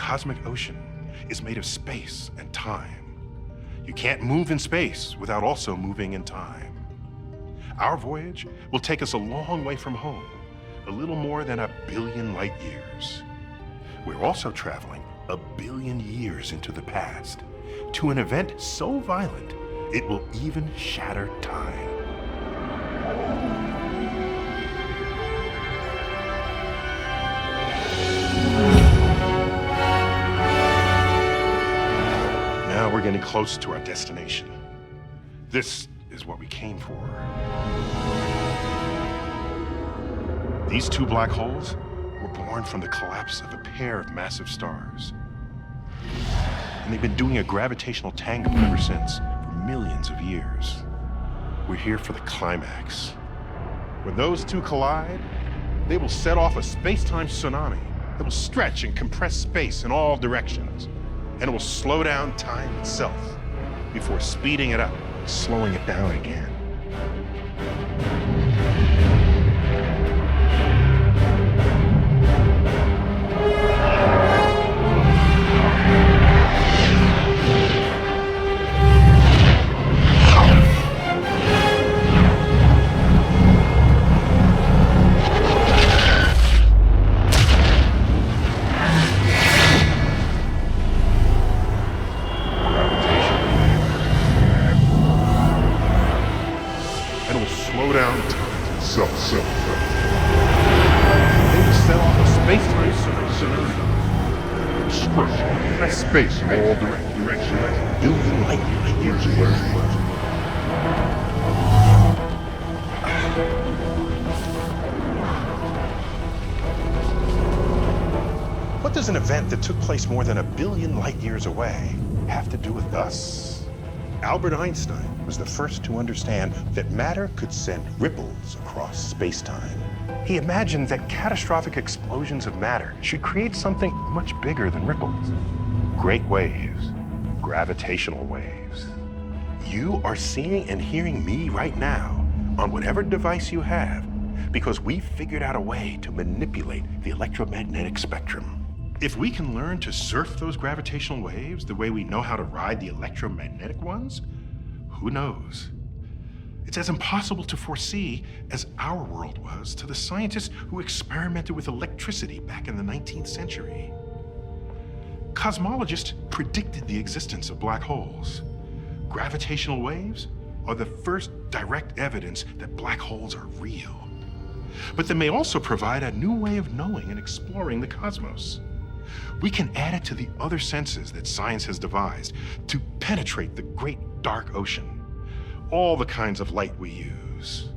cosmic ocean is made of space and time. You can't move in space without also moving in time. Our voyage will take us a long way from home, a little more than 1 billion light years. We're also traveling 1 billion years into the past, to an event so violent it will even shatter time. Now we're getting close to our destination. This is what we came for. These two black holes were born from the collapse of a pair of massive stars. And they've been doing a gravitational tango ever since, for millions of years. We're here for the climax. When those two collide, they will set off a space-time tsunami that will stretch and compress space in all directions, and it will slow down time itself before speeding it up and slowing it down again. And it will slow down time itself. They will set off a space-time tsunami. Stretch, press space in all directions, billion light years away. What does an event that took place more than 1 billion light years away have to do with us? Albert Einstein was the first to understand that matter could send ripples across space-time. He imagined that catastrophic explosions of matter should create something much bigger than ripples. Great waves, gravitational waves. You are seeing and hearing me right now on whatever device you have because we figured out a way to manipulate the electromagnetic spectrum. If we can learn to surf those gravitational waves the way we know how to ride the electromagnetic ones, who knows? It's as impossible to foresee as our world was to the scientists who experimented with electricity back in the 19th century. Cosmologists predicted the existence of black holes. Gravitational waves are the first direct evidence that black holes are real. But they may also provide a new way of knowing and exploring the cosmos. We can add it to the other senses that science has devised to penetrate the great dark ocean, all the kinds of light we use.